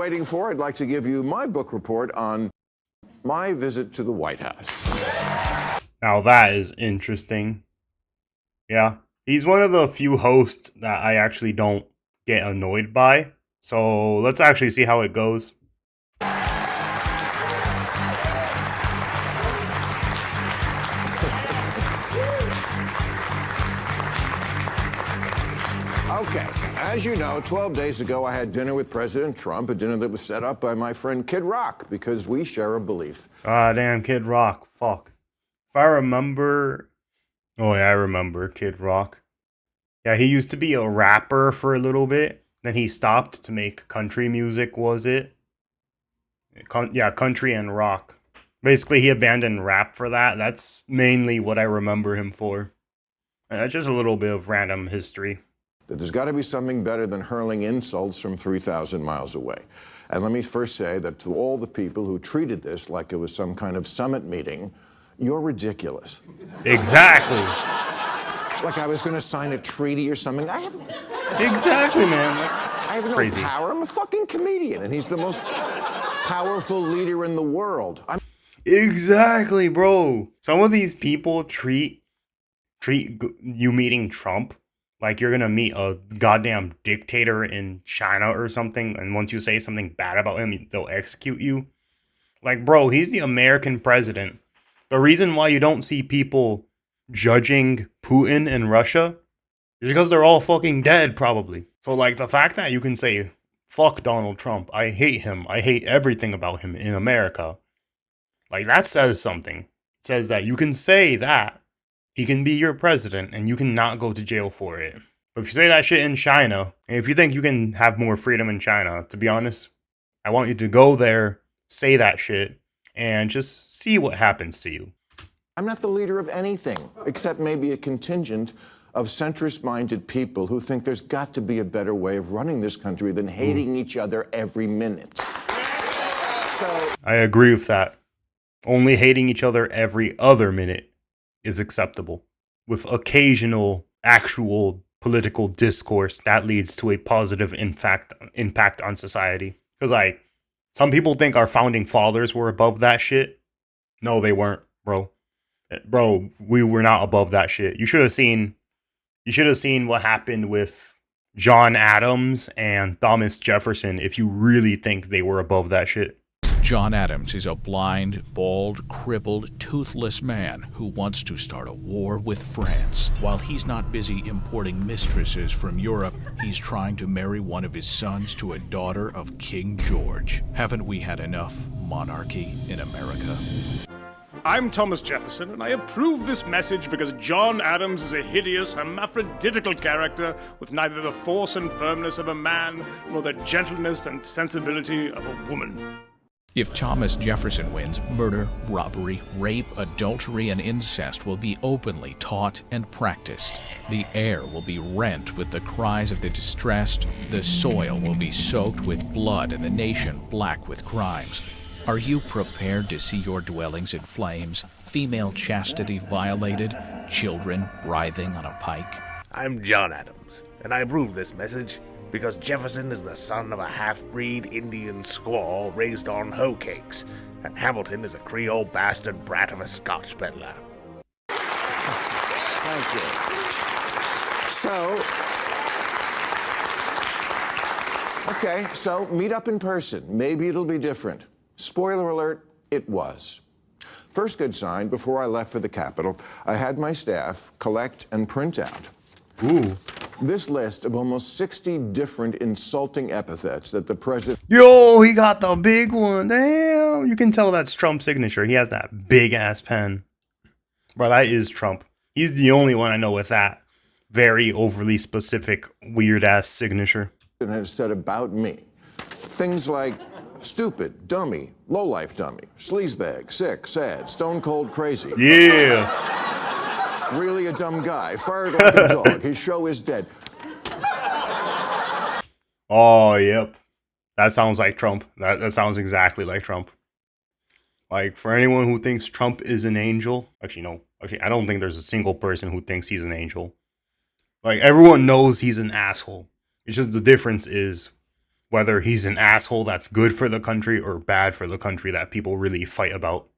waiting for, I'd like to give you my book report on my visit to the White House. Now that is interesting. Yeah, he's one of the few hosts that I actually don't get annoyed by. So let's actually see how it goes. Okay, as you know, 12 days ago I had dinner with President Trump, a dinner that was set up by my friend Kid Rock, because we share a belief. Ah, damn, Kid Rock. Fuck. If I remember... Oh, yeah, I remember Kid Rock. Yeah, he used to be a rapper for a little bit. Then he stopped to make country music, was it? Yeah, country and rock. Basically, he abandoned rap for that. That's mainly what I remember him for. And that's just a little bit of random history. That there's got to be something better than hurling insults from 3,000 miles away. And let me first say that to all the people who treated this like it was some kind of summit meeting, you're ridiculous. Exactly. Like I was going to sign a treaty or something. Exactly, man. I have no power. I'm a fucking comedian, and he's the most powerful leader in the world. Exactly, bro. Some of these people treat you meeting Trump like you're gonna meet a goddamn dictator in China or something, and once you say something bad about him, they'll execute you. Like, bro, he's the American president. The reason why you don't see people judging Putin in Russia is because they're all fucking dead, probably. So, like, the fact that you can say, fuck Donald Trump, I hate him, I hate everything about him in America, like, that says something. It says that you can say that. He can be your president, and you can not go to jail for it. But if you say that shit in China, and if you think you can have more freedom in China, to be honest, I want you to go there, say that shit, and just see what happens to you. I'm not the leader of anything, except maybe a contingent of centrist-minded people who think there's got to be a better way of running this country than hating each other every minute. So I agree with that. Only hating each other every other minute is acceptable, with occasional actual political discourse that leads to a positive impact on society. Because, like, some people think our founding fathers were above that shit. No, they weren't, bro. Bro, we were not above that shit. You should have seen what happened with John Adams and Thomas Jefferson if you really think they were above that shit. John Adams is a blind, bald, crippled, toothless man who wants to start a war with France. While he's not busy importing mistresses from Europe, he's trying to marry one of his sons to a daughter of King George. Haven't we had enough monarchy in America? I'm Thomas Jefferson, and I approve this message because John Adams is a hideous, hermaphroditical character with neither the force and firmness of a man nor the gentleness and sensibility of a woman. If Thomas Jefferson wins, murder, robbery, rape, adultery, and incest will be openly taught and practiced. The air will be rent with the cries of the distressed, the soil will be soaked with blood, and the nation black with crimes. Are you prepared to see your dwellings in flames, female chastity violated, children writhing on a pike? I'm John Adams, and I approve this message because Jefferson is the son of a half-breed Indian squaw raised on hoe cakes, and Hamilton is a Creole bastard brat of a Scotch peddler. thank you. So meet up in person. Maybe it'll be different. Spoiler alert, it was. First good sign, before I left for the Capitol, I had my staff collect and print out this list of almost 60 different insulting epithets that the president... Yo, he got the big one. Damn. You can tell that's Trump's signature. He has that big-ass pen. Bro, that is Trump. He's the only one I know with that very overly specific, weird-ass signature. ...has said about me. Things like stupid, dummy, lowlife dummy, sleazebag, sick, sad, stone cold crazy. Yeah. Really a dumb guy, fired like a dog. His show is dead. Oh, yep. That sounds like Trump. That sounds exactly like Trump. Like, for anyone who thinks Trump is an angel, actually, no. Actually, I don't think there's a single person who thinks he's an angel. Like, everyone knows he's an asshole. It's just the difference is whether he's an asshole that's good for the country or bad for the country that people really fight about.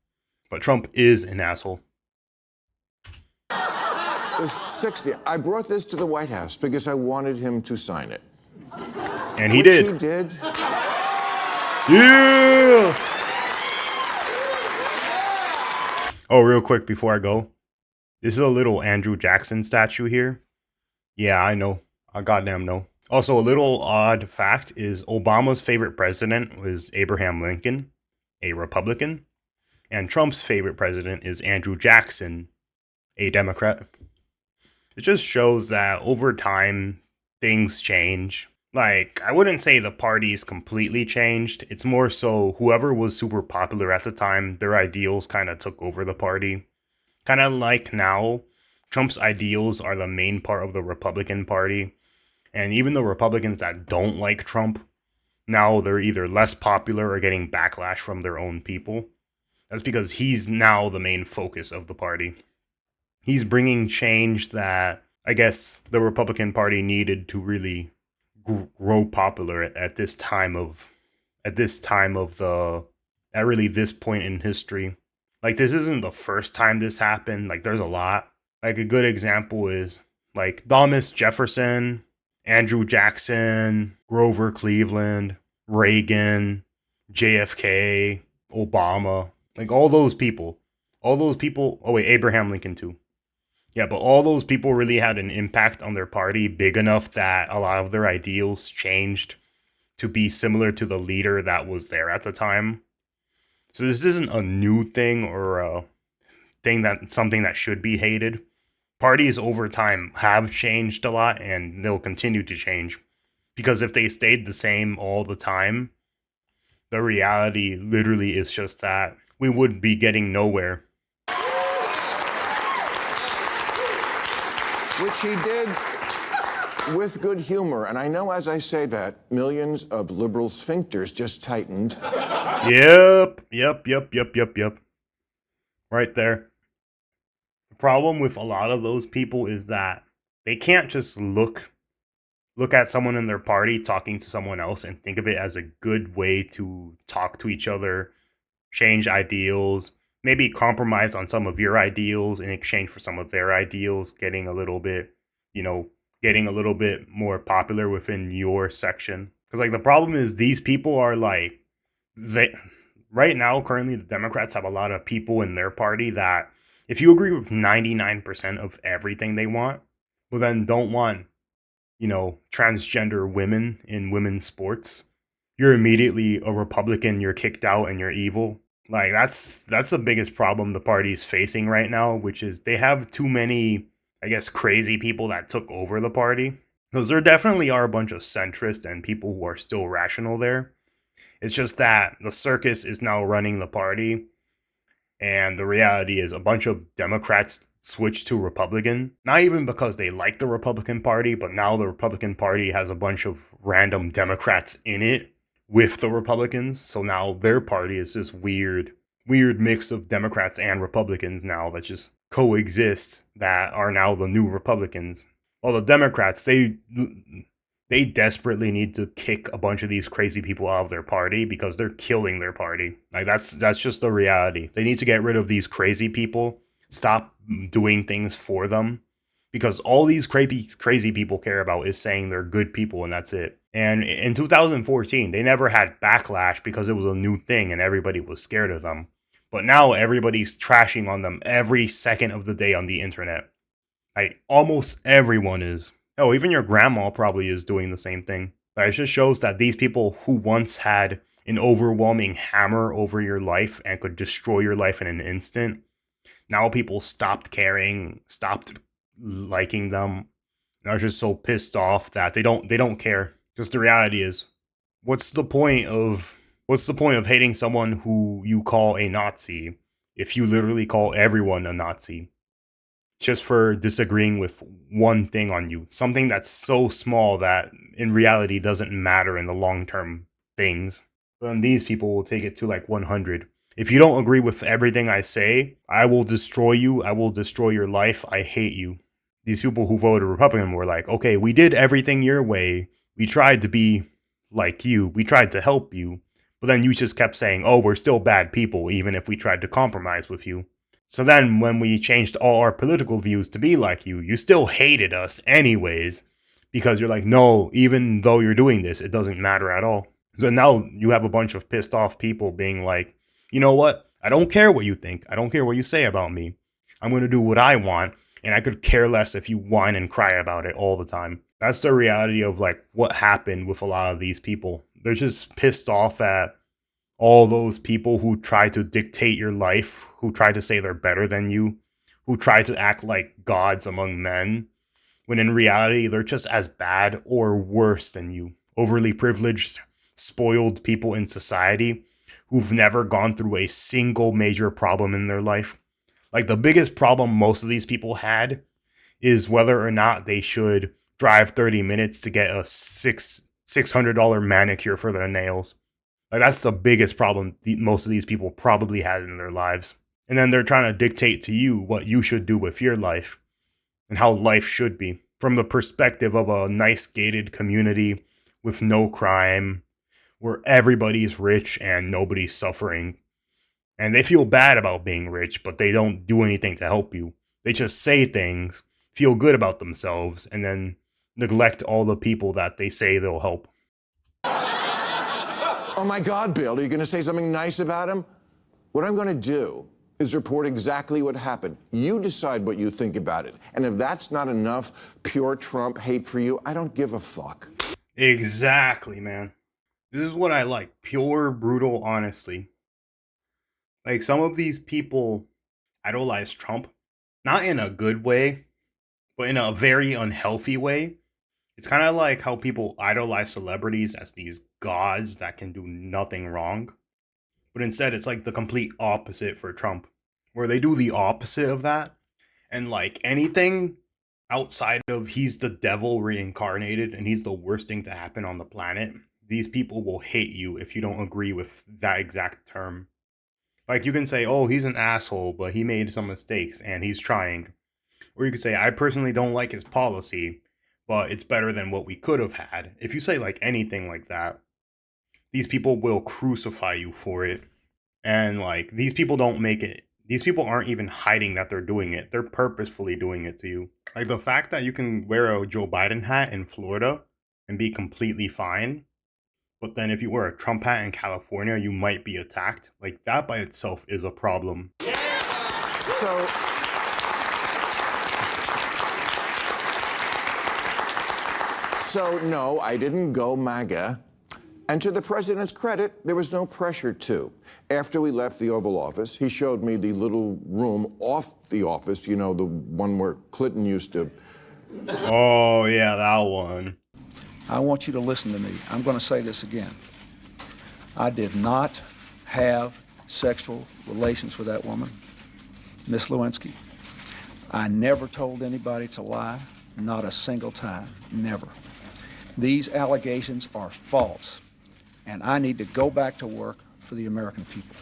But Trump is an asshole. It's 60. I brought this to the White House because I wanted him to sign it. And he Which did. He did. Yeah! Oh, real quick before I go. This is a little Andrew Jackson statue here. Yeah, I know. I goddamn know. Also, a little odd fact is Obama's favorite president was Abraham Lincoln, a Republican. And Trump's favorite president is Andrew Jackson, a Democrat. It just shows that over time, things change. Like, I wouldn't say the party's completely changed. It's more so whoever was super popular at the time, their ideals kind of took over the party. Kind of like now, Trump's ideals are the main part of the Republican Party. And even the Republicans that don't like Trump, now they're either less popular or getting backlash from their own people. That's because he's now the main focus of the party. He's bringing change that I guess the Republican Party needed to really grow popular at this time of this point in history. Like, this isn't the first time this happened. Like, there's a lot. Like, a good example is like Thomas Jefferson, Andrew Jackson, Grover Cleveland, Reagan, JFK, Obama. Like, all those people. Oh wait, Abraham Lincoln too. Yeah, but all those people really had an impact on their party big enough that a lot of their ideals changed to be similar to the leader that was there at the time. So this isn't a new thing or a thing that something that should be hated. Parties over time have changed a lot and they'll continue to change. Because if they stayed the same all the time, the reality literally is just that we would be getting nowhere. Which he did with good humor. And I know as I say that, millions of liberal sphincters just tightened. Yep. Right there. The problem with a lot of those people is that they can't just look at someone in their party talking to someone else and think of it as a good way to talk to each other, change ideals, maybe compromise on some of your ideals in exchange for some of their ideals, getting a little bit more popular within your section. Because, like, the problem is these people are like, right now, currently, the Democrats have a lot of people in their party that if you agree with 99% of everything they want, well, then don't want, transgender women in women's sports, you're immediately a Republican, you're kicked out, and you're evil. Like, that's the biggest problem the party's facing right now, which is they have too many, I guess, crazy people that took over the party. Because there definitely are a bunch of centrists and people who are still rational there. It's just that the circus is now running the party. And the reality is a bunch of Democrats switched to Republican. Not even because they like the Republican Party, but now the Republican Party has a bunch of random Democrats in it with the Republicans. So now their party is this weird mix of Democrats and Republicans now that just coexist, that are now the new Republicans. Well, the Democrats, they desperately need to kick a bunch of these crazy people out of their party because they're killing their party. Like, that's just the reality. They need to get rid of these crazy people, stop doing things for them, because all these crazy people care about is saying they're good people and that's it. And in 2014, they never had backlash because it was a new thing and everybody was scared of them. But now everybody's trashing on them every second of the day on the internet. Like, almost everyone is. Oh, even your grandma probably is doing the same thing. But it just shows that these people who once had an overwhelming hammer over your life and could destroy your life in an instant, now people stopped caring, stopped liking them. And are just so pissed off that they don't care. Just the reality is, what's the point of hating someone who you call a Nazi if you literally call everyone a Nazi just for disagreeing with one thing on you, something that's so small that in reality doesn't matter in the long-term things? But then these people will take it to like 100. If you don't agree with everything I say, I will destroy you. I will destroy your life. I hate you. These people who voted Republican were like, okay, we did everything your way. We tried to be like you. We tried to help you. But then you just kept saying, oh, we're still bad people, even if we tried to compromise with you. So then when we changed all our political views to be like you still hated us anyways. Because you're like, no, even though you're doing this, it doesn't matter at all. So now you have a bunch of pissed off people being like, you know what? I don't care what you think. I don't care what you say about me. I'm going to do what I want. And I could care less if you whine and cry about it all the time. That's the reality of like what happened with a lot of these people. They're just pissed off at all those people who try to dictate your life, who try to say they're better than you, who try to act like gods among men, when in reality, they're just as bad or worse than you. Overly privileged, spoiled people in society who've never gone through a single major problem in their life. Like, the biggest problem most of these people had is whether or not they should drive 30 minutes to get a $600 manicure for their nails. Like, that's the biggest problem most of these people probably had in their lives. And then they're trying to dictate to you what you should do with your life and how life should be from the perspective of a nice gated community with no crime, where everybody's rich and nobody's suffering. And they feel bad about being rich, but they don't do anything to help you. They just say things, feel good about themselves, and then neglect all the people that they say they'll help. Oh my God, Bill, are you going to say something nice about him? What I'm going to do is report exactly what happened. You decide what you think about it. And if that's not enough pure Trump hate for you, I don't give a fuck. Exactly, man. This is what I like. Pure, brutal honesty. Like, some of these people idolize Trump, not in a good way, but in a very unhealthy way. It's kind of like how people idolize celebrities as these gods that can do nothing wrong. But instead, it's like the complete opposite for Trump, where they do the opposite of that. And like anything outside of he's the devil reincarnated and he's the worst thing to happen on the planet, these people will hate you if you don't agree with that exact term. Like, you can say, oh, he's an asshole, but he made some mistakes and he's trying. Or you could say, I personally don't like his policy, but it's better than what we could have had. If you say like anything like that, these people will crucify you for it. And like, these people don't make it. These people aren't even hiding that they're doing it. They're purposefully doing it to you. Like, the fact that you can wear a Joe Biden hat in Florida and be completely fine, but then if you wear a Trump hat in California, you might be attacked. Like, that by itself is a problem. So no, I didn't go MAGA. And to the president's credit, there was no pressure to. After we left the Oval Office, he showed me the little room off the office, you know, the one where Clinton used to. Oh, yeah, that one. I want you to listen to me. I'm going to say this again. I did not have sexual relations with that woman, Miss Lewinsky. I never told anybody to lie, not a single time, never. These allegations are false, and I need to go back to work for the American people.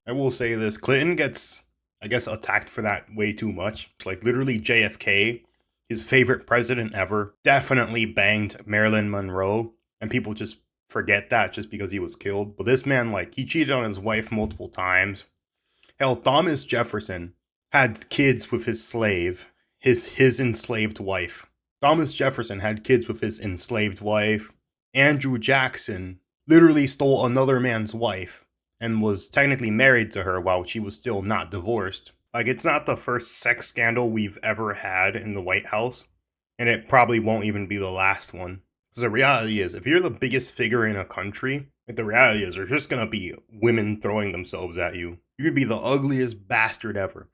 I will say this, Clinton gets, I guess, attacked for that way too much. Like, literally JFK, his favorite president ever, definitely banged Marilyn Monroe, and people just forget that just because he was killed. But this man, like, he cheated on his wife multiple times. Hell, Thomas Jefferson had kids with his slave, his enslaved wife. Thomas Jefferson had kids with his enslaved wife. Andrew Jackson literally stole another man's wife and was technically married to her while she was still not divorced. Like, it's not the first sex scandal we've ever had in the White House, and it probably won't even be the last one. Because the reality is, if you're the biggest figure in a country, like, the reality is there's just gonna be women throwing themselves at you. You could be the ugliest bastard ever.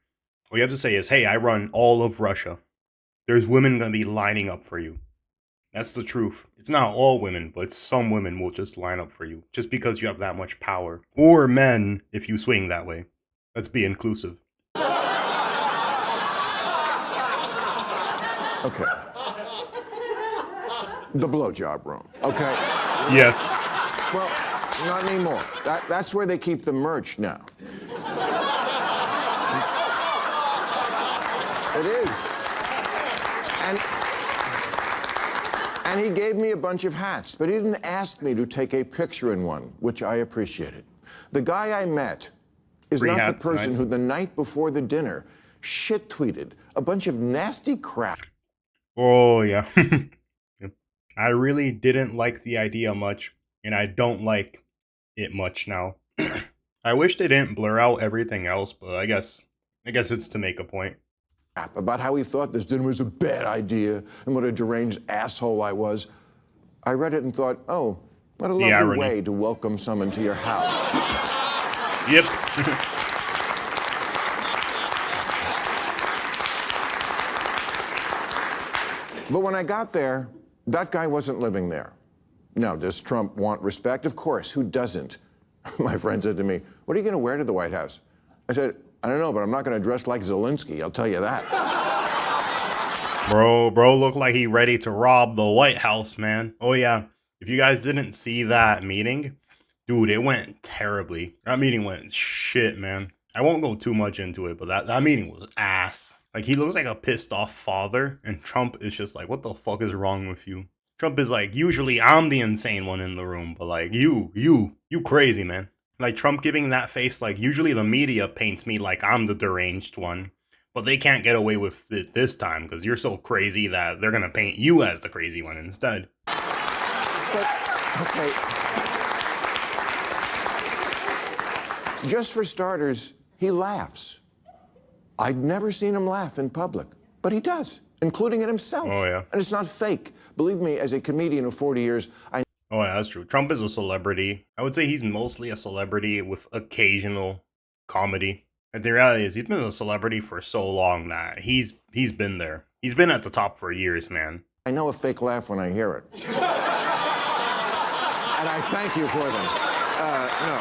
All you have to say is, hey, I run all of Russia. There's women gonna be lining up for you. That's the truth. It's not all women, but some women will just line up for you, just because you have that much power. Or men, if you swing that way. Let's be inclusive. Okay. The blowjob room, okay? Yes. Well, not anymore. That's where they keep the merch now. It is. And he gave me a bunch of hats, but he didn't ask me to take a picture in one, which I appreciated. The guy I met is Free not the hats, person nice. who the night before the dinner shit-tweeted a bunch of nasty crap. Oh, yeah. Yep. I really didn't like the idea much, and I don't like it much now. I wish they didn't blur out everything else, but I guess it's to make a point. About how he thought this dinner was a bad idea and what a deranged asshole I was. I read it and thought, oh, what a lovely irony. way to welcome someone to your house. Yep. But when I got there, that guy wasn't living there. Now, does Trump want respect? Of course, who doesn't? My friend said to me, what are you going to wear to the White House? I said, I don't know, but I'm not going to dress like Zelensky, I'll tell you that. Bro looked like he ready to rob the White House, man. Oh yeah, if you guys didn't see that meeting, dude, it went terribly. That meeting went shit, man. I won't go too much into it, but that meeting was ass. Like, he looks like a pissed off father, and Trump is just like, what the fuck is wrong with you? Trump is like, usually I'm the insane one in the room, but like, you crazy, man. Like, Trump giving that face, like, usually the media paints me like I'm the deranged one, but they can't get away with it this time because you're so crazy that they're gonna paint you as the crazy one instead. But, okay. Just for starters, he laughs. I'd never seen him laugh in public, but he does, including at himself. Oh, yeah. And it's not fake. Believe me, as a comedian of 40 years, I Oh yeah, that's true. Trump is a celebrity. I would say he's mostly a celebrity with occasional comedy. And the reality is, he's been a celebrity for so long that he's been there. He's been at the top for years, man. know a fake laugh when I hear it. And I thank you for them. No.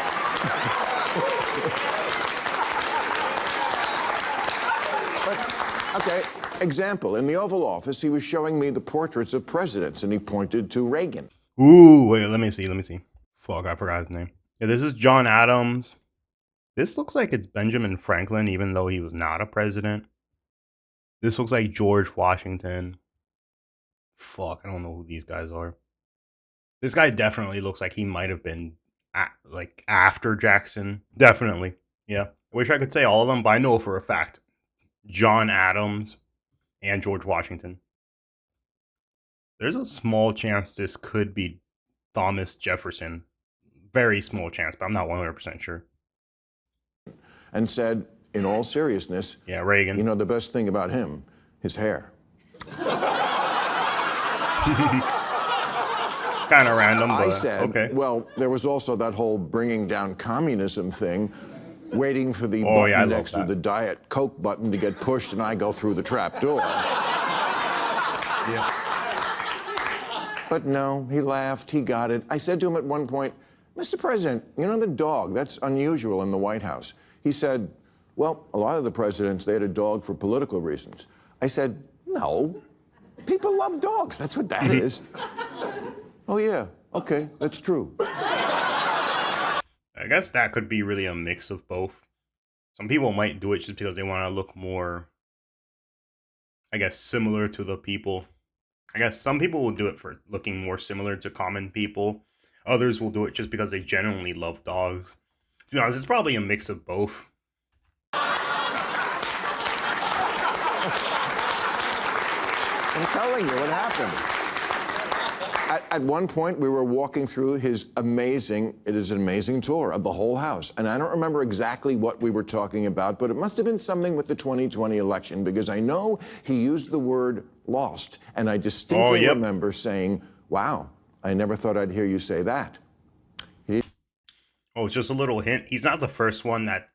But, okay, example. In the Oval Office, he was showing me the portraits of presidents, and he pointed to Reagan. Ooh, wait, let me see. Fuck, I forgot his name. Yeah, this is John Adams. This looks like it's Benjamin Franklin, even though he was not a president. This looks like George Washington. Fuck, I don't know who these guys are. This guy definitely looks like he might have been like after Jackson. Definitely. Yeah. I wish I could say all of them, but I know for a fact John Adams and George Washington. There's a small chance this could be Thomas Jefferson. Very small chance, but I'm not 100% sure. And said, in all seriousness, Yeah, Reagan. you know the best thing about him? His hair. Kind of random, but I said, okay. well, there was also that whole bringing down communism thing, waiting for the Oh, yeah, I button love next to that. the Diet Coke button to get pushed and I go through the trap door. Yeah. But no, he laughed, he got it. I said to him at one point, Mr. President, you know the dog, that's unusual in the White House. He said, well, a lot of the presidents, they had a dog for political reasons. I said, no, people love dogs, that's what that is. Oh yeah, okay, that's true. I guess that could be really a mix of both. Some people might do it just because they want to look more, I guess, similar to the people. I guess some people will do it for looking more similar to common people. Others will do it just because they genuinely love dogs. To be honest, it's probably a mix of both. I'm telling you what happened. At one point, we were walking through it is an amazing tour of the whole house. And I don't remember exactly what we were talking about, but it must have been something with the 2020 election because I know he used the word lost. And I distinctly remember saying, wow, I never thought I'd hear you say that. Oh, it's just a little hint. He's not the first one that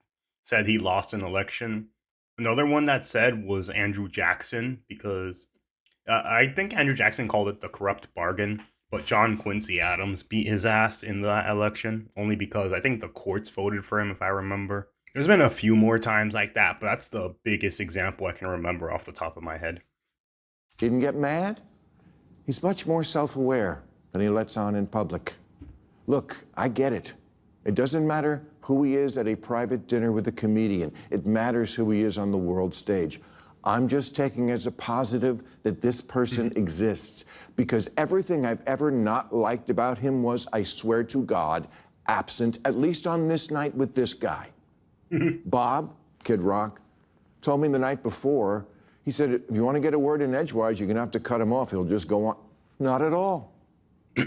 said he lost an election. Another one that said was Andrew Jackson, because I think Andrew Jackson called it the corrupt bargain, but John Quincy Adams beat his ass in that election, only because I think the courts voted for him, if I remember. There's been a few more times like that, but that's the biggest example I can remember off the top of my head. Didn't get mad? He's much more self-aware than he lets on in public. Look, I get it. It doesn't matter who he is at a private dinner with a comedian. It matters who he is on the world stage. I'm just taking as a positive that this person exists, because everything I've ever not liked about him was, I swear to God, absent, at least on this night with this guy. Bob, Kid Rock, told me the night before, he said, if you want to get a word in edgewise, you're going to have to cut him off. He'll just go on. Not at all.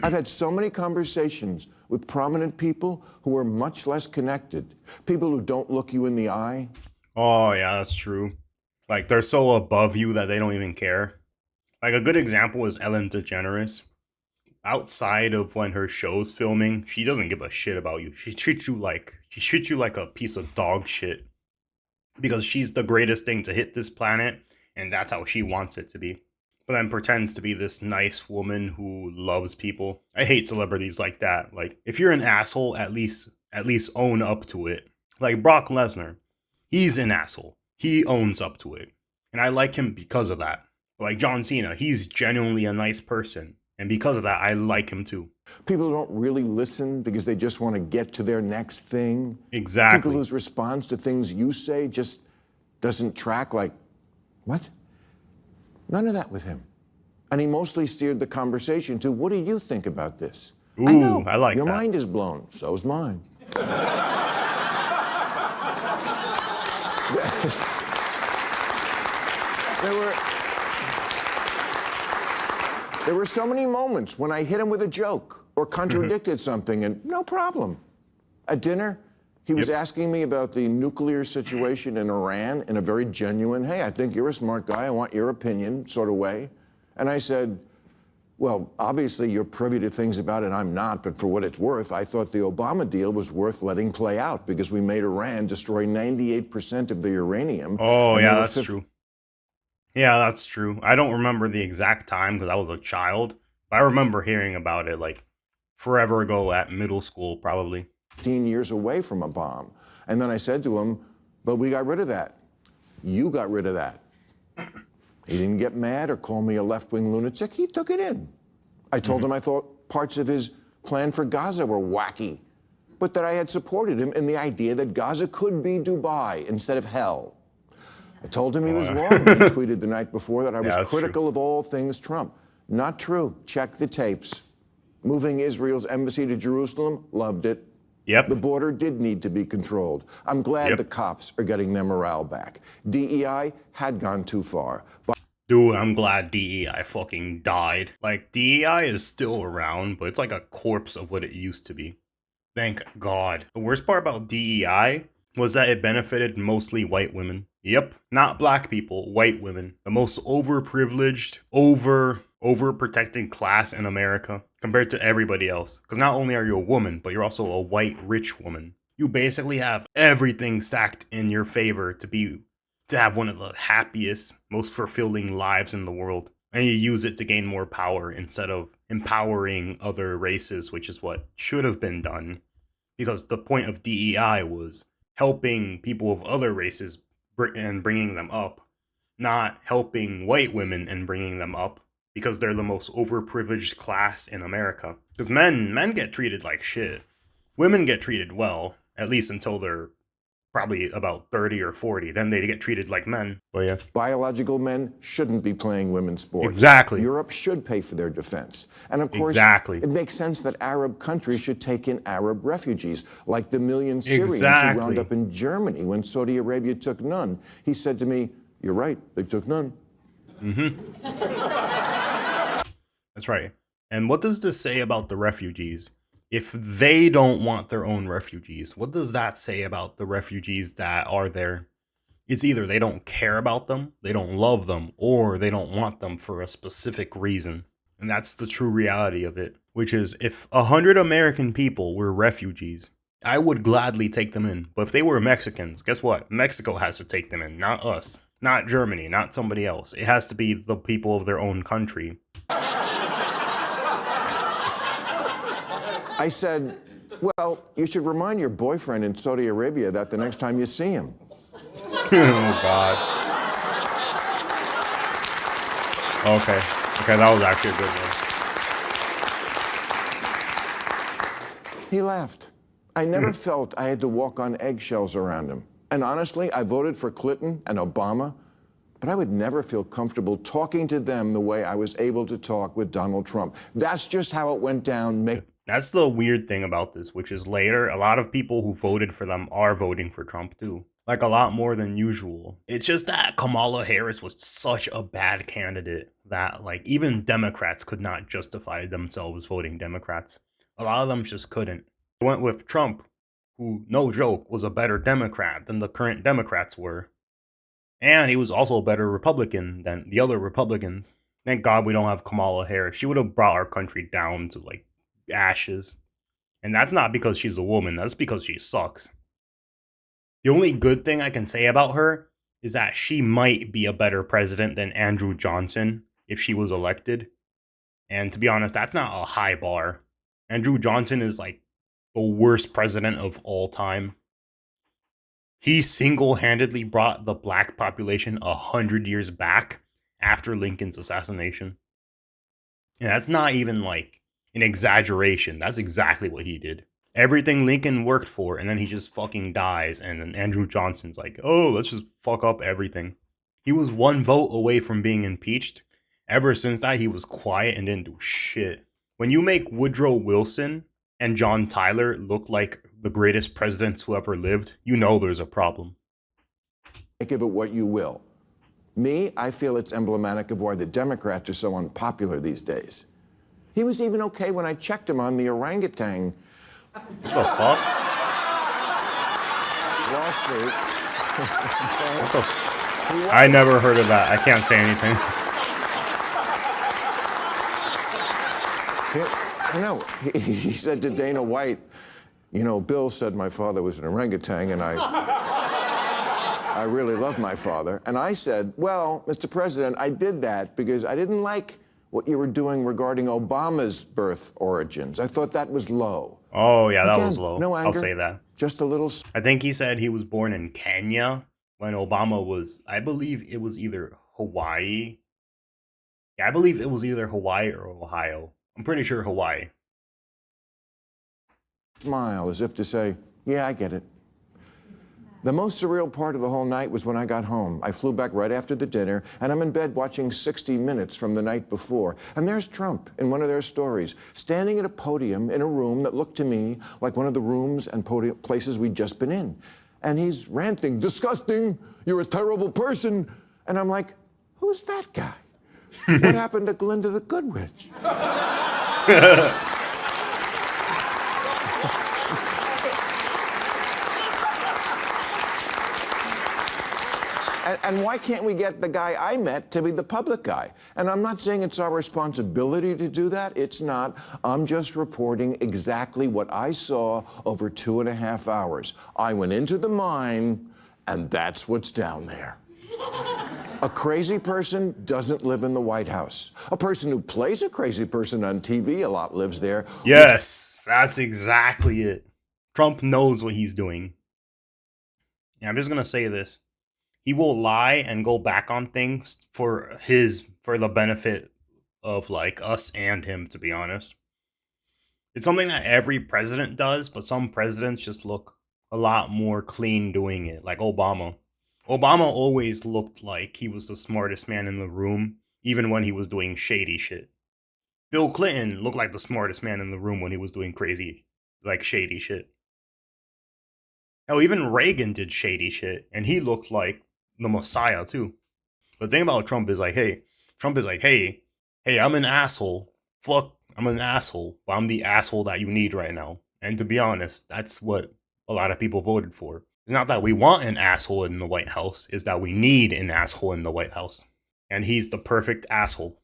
I've had so many conversations with prominent people who are much less connected, people who don't look you in the eye. Oh, yeah, that's true. Like, they're so above you that they don't even care. Like, a good example is Ellen DeGeneres. Outside of when her show's filming, she doesn't give a shit about you. She treats you like a piece of dog shit. Because she's the greatest thing to hit this planet, and that's how she wants it to be. But then pretends to be this nice woman who loves people. I hate celebrities like that. Like, if you're an asshole, at least own up to it. Like Brock Lesnar, he's an asshole. He owns up to it. And I like him because of that. Like John Cena, he's genuinely a nice person. And because of that, I like him too. People who don't really listen because they just want to get to their next thing. Exactly. People whose response to things you say just doesn't track, like, what? None of that with him. And he mostly steered the conversation to, what do you think about this? Ooh, I know, I like your that. mind is blown. So's mine. There were so many moments when I hit him with a joke or contradicted something, and no problem. At dinner, he was asking me about the nuclear situation in Iran in a very genuine, hey, I think you're a smart guy, I want your opinion sort of way. And I said, well, obviously you're privy to things about it I'm not, but for what it's worth, I thought the Obama deal was worth letting play out because we made Iran destroy 98% of the uranium. Oh, and yeah, there were that's true. Yeah, that's true. I don't remember the exact time because I was a child. But I remember hearing about it like forever ago at middle school, probably. 15 years away from a bomb. And then I said to him, but we got rid of that. You got rid of that. He didn't get mad or call me a left-wing lunatic. He took it in. I told him I thought parts of his plan for Gaza were wacky, but that I had supported him in the idea that Gaza could be Dubai instead of hell. I told him he was wrong when he tweeted the night before that I was critical of all things Trump. Not true. Check the tapes. Moving Israel's embassy to Jerusalem, loved it. Yep. The border did need to be controlled. I'm glad the cops are getting their morale back. DEI had gone too far. Dude, I'm glad DEI fucking died. Like, DEI is still around, but it's like a corpse of what it used to be. Thank God. The worst part about DEI was that it benefited mostly white women. Yep, not black people, white women. The most overprivileged, overprotected class in America compared to everybody else. Because not only are you a woman, but you're also a white, rich woman. You basically have everything stacked in your favor to have one of the happiest, most fulfilling lives in the world. And you use it to gain more power instead of empowering other races, which is what should have been done. Because the point of DEI was helping people of other races and bringing them up, not helping white women and bringing them up, because they're the most overprivileged class in America. Because men get treated like shit. Women get treated well, at least until they're probably about 30 or 40. Then they get treated like men. But yeah. Biological men shouldn't be playing women's sports. Exactly. Europe should pay for their defense. And of course, Exactly. it makes sense that Arab countries should take in Arab refugees, like the million Syrians who wound up in Germany when Saudi Arabia took none. He said to me, you're right, they took none. That's right. And what does this say about the refugees? If they don't want their own refugees, what does that say about the refugees that are there? It's either they don't care about them, they don't love them, or they don't want them for a specific reason. And that's the true reality of it, which is if 100 American people were refugees, I would gladly take them in. But if they were Mexicans, guess what? Mexico has to take them in, not us. Not Germany, not somebody else. It has to be the people of their own country. I said, well, you should remind your boyfriend in Saudi Arabia that the next time you see him. Oh, God. Okay, that was actually a good one. He laughed. I never felt I had to walk on eggshells around him. And honestly, I voted for Clinton and Obama but I would never feel comfortable talking to them the way I was able to talk with Donald Trump. That's just how it went down. That's the weird thing about this, which is later, a lot of people who voted for them are voting for Trump too. Like a lot more than usual. It's just that Kamala Harris was such a bad candidate that like even Democrats could not justify themselves voting Democrats. A lot of them just couldn't. They went with Trump, who, no joke, was a better Democrat than the current Democrats were. And he was also a better Republican than the other Republicans. Thank God we don't have Kamala Harris. She would have brought our country down to like ashes. And that's not because she's a woman, that's because she sucks. The only good thing I can say about her is that she might be a better president than Andrew Johnson if she was elected. And to be honest, that's not a high bar. Andrew Johnson is like the worst president of all time. He single-handedly brought the black population 100 years back after Lincoln's assassination. And that's not even like an exaggeration. That's exactly what he did. Everything Lincoln worked for, and then he just fucking dies, and then Andrew Johnson's like, oh, let's just fuck up everything. He was one vote away from being impeached. Ever since that, he was quiet and didn't do shit. When you make Woodrow Wilson and John Tyler look like the greatest presidents who ever lived, you know there's a problem. Make of it what you will. Me, I feel it's emblematic of why the Democrats are so unpopular these days. He was even okay when I checked him on the orangutan What the fuck? lawsuit. What the I never heard of that. I can't say anything. I know. He said to Dana White, you know, Bill said my father was an orangutan, and I really love my father. And I said, well, Mr. President, I did that because I didn't like what you were doing regarding Obama's birth origins. I thought that was low. Oh, yeah, that Again, was low. no anger, I'll say that. just a little... I think he said he was born in Kenya when Obama was, I believe it was either Hawaii. Yeah, I believe it was either Hawaii or Ohio. I'm pretty sure Hawaii. Smile, as if to say, yeah, I get it. The most surreal part of the whole night was when I got home. I flew back right after the dinner, and I'm in bed watching 60 Minutes from the night before. And there's Trump in one of their stories, standing at a podium in a room that looked to me like one of the rooms and places we'd just been in. And he's ranting, disgusting, you're a terrible person. And I'm like, who's that guy? What happened to Glinda the Good Witch? And why can't we get the guy I met to be the public guy? And I'm not saying it's our responsibility to do that. It's not. I'm just reporting exactly what I saw over 2.5 hours. I went into the mine, and that's what's down there. A crazy person doesn't live in the White House. A person who plays a crazy person on TV a lot lives there. Yes, that's exactly it. Trump knows what he's doing. Yeah, I'm just going to say this. He will lie and go back on things for the benefit of like us and him, to be honest. It's something that every president does, but some presidents just look a lot more clean doing it, like Obama. Obama always looked like he was the smartest man in the room, even when he was doing shady shit. Bill Clinton looked like the smartest man in the room when he was doing crazy, like shady shit. Hell, even Reagan did shady shit, and he looked like the Messiah too. The thing about Trump is like, hey, I'm an asshole. Fuck, I'm an asshole, but I'm the asshole that you need right now. And to be honest, that's what a lot of people voted for. It's not that we want an asshole in the White House, it's that we need an asshole in the White House. And he's the perfect asshole.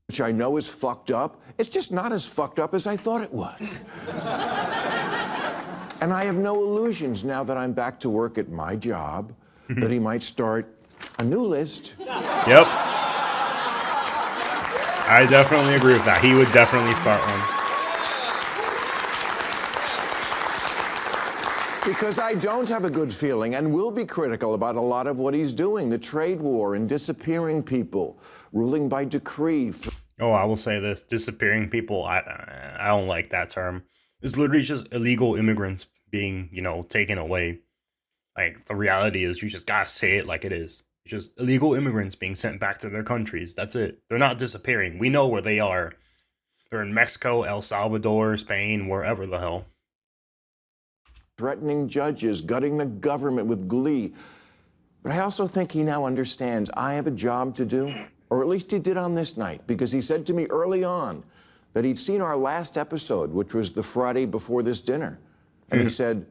Which I know is fucked up. It's just not as fucked up as I thought it was. And I have no illusions now that I'm back to work at my job that he might start a new list. Yep. I definitely agree with that. He would definitely start one. Because I don't have a good feeling and will be critical about a lot of what he's doing. The trade war and disappearing people, ruling by decree. Oh, I will say this. Disappearing people, I don't like that term. It's literally just illegal immigrants being, taken away. Like, the reality is you just gotta say it like it is. It's just illegal immigrants being sent back to their countries. That's it. They're not disappearing. We know where they are. They're in Mexico, El Salvador, Spain, wherever the hell. Threatening judges, gutting the government with glee. But I also think he now understands I have a job to do, or at least he did on this night, because he said to me early on that he'd seen our last episode, which was the Friday before this dinner. And he said,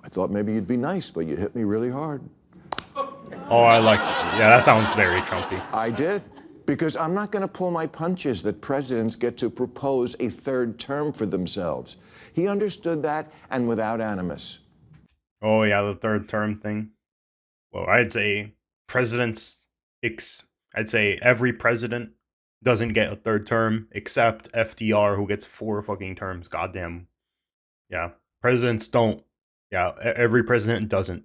I thought maybe you'd be nice, but you hit me really hard. Oh, I like that. Yeah, that sounds very Trumpy. I did, because I'm not going to pull my punches that presidents get to propose a third term for themselves. He understood that, and without animus. Oh, yeah, the third term thing. Well, I'd say I'd say every president doesn't get a third term except FDR, who gets 4 fucking terms. Goddamn. Yeah, presidents don't. Yeah, every president doesn't.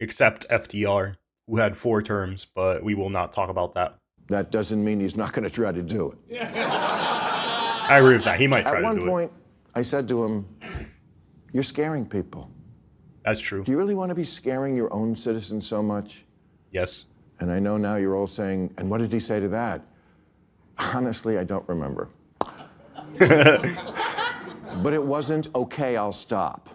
Except FDR, who had 4 terms, but we will not talk about that. That doesn't mean he's not going to try to do it. I agree with that. He might try to do it. At one point, I said to him, you're scaring people. That's true. Do you really want to be scaring your own citizens so much? Yes. And I know now you're all saying, and what did he say to that? Honestly, I don't remember. But it wasn't, okay, I'll stop.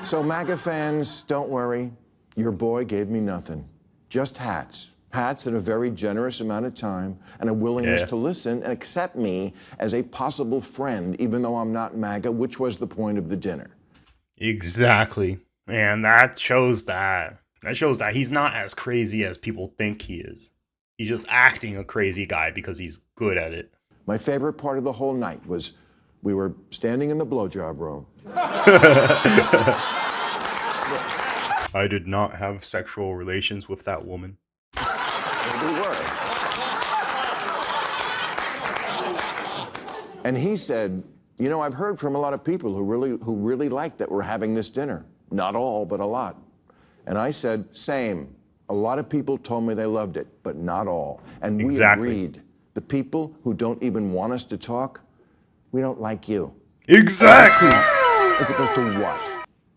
So MAGA fans, don't worry. Your boy gave me nothing. Just hats. Hats and a very generous amount of time and a willingness to listen and accept me as a possible friend, even though I'm not MAGA, which was the point of the dinner. Exactly. And that shows that he's not as crazy as people think he is. He's just acting a crazy guy because he's good at it. My favorite part of the whole night was we were standing in the blowjob room. I did not have sexual relations with that woman. We were. And he said, you know, I've heard from a lot of people who really like that we're having this dinner. Not all, but a lot. And I said, same. A lot of people told me they loved it, but not all. And we agreed. The people who don't even want us to talk, we don't like you. Exactly. As opposed to what?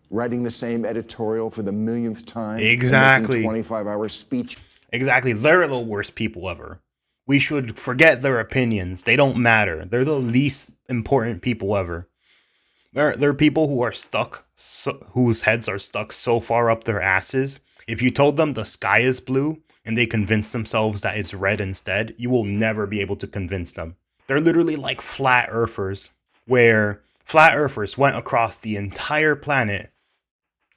Writing the same editorial for the millionth time? Exactly. 25-hour speech? Exactly. They're the worst people ever. We should forget their opinions. They don't matter. They're the least important people ever. They're people who are stuck, whose heads are stuck so far up their asses. If you told them the sky is blue and they convince themselves that it's red instead, you will never be able to convince them. They're literally like flat earthers, where flat earthers went across the entire planet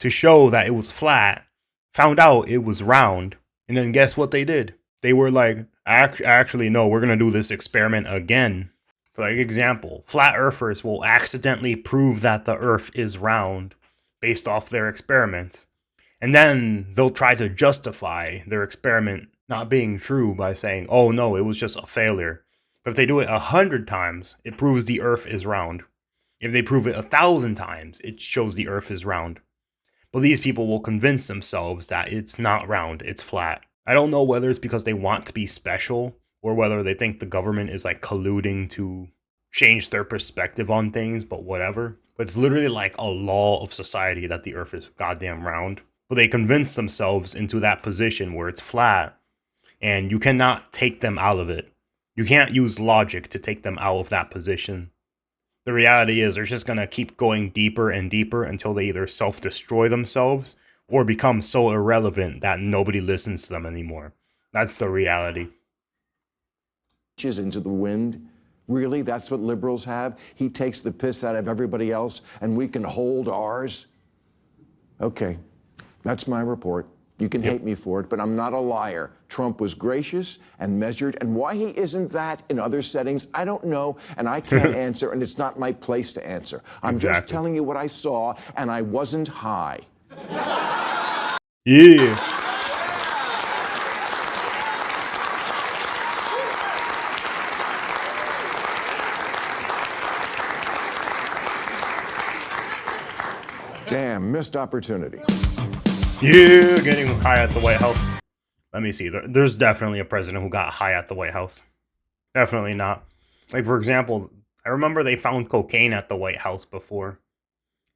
to show that it was flat, found out it was round, and then guess what they did? They were like, actually, no, we're going to do this experiment again. For example, flat earthers will accidentally prove that the earth is round based off their experiments. And then they'll try to justify their experiment not being true by saying, oh no, it was just a failure. But if they do it 100 times, it proves the earth is round. If they prove it 1,000 times, it shows the earth is round. But these people will convince themselves that it's not round, it's flat. I don't know whether it's because they want to be special or whether they think the government is like colluding to change their perspective on things, but whatever. But it's literally like a law of society that the earth is goddamn round. But they convince themselves into that position where it's flat, and you cannot take them out of it. You can't use logic to take them out of that position. The reality is they're just going to keep going deeper and deeper until they either self-destroy themselves or become so irrelevant that nobody listens to them anymore. That's the reality. Into the wind. Really? That's what liberals have? He takes the piss out of everybody else and we can hold ours? Okay, that's my report. You can hate me for it, but I'm not a liar. Trump was gracious and measured, and why he isn't that in other settings, I don't know, and I can't answer, and it's not my place to answer. I'm just telling you what I saw, and I wasn't high. Yeah. Damn, missed opportunity. Yeah, getting high at the White House. Let me see. There's definitely a president who got high at the White House. Definitely not. Like, for example, I remember they found cocaine at the White House before.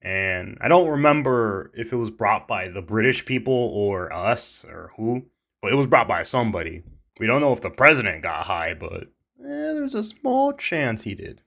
And I don't remember if it was brought by the British people or us or who, but it was brought by somebody. We don't know if the president got high, but there's a small chance he did.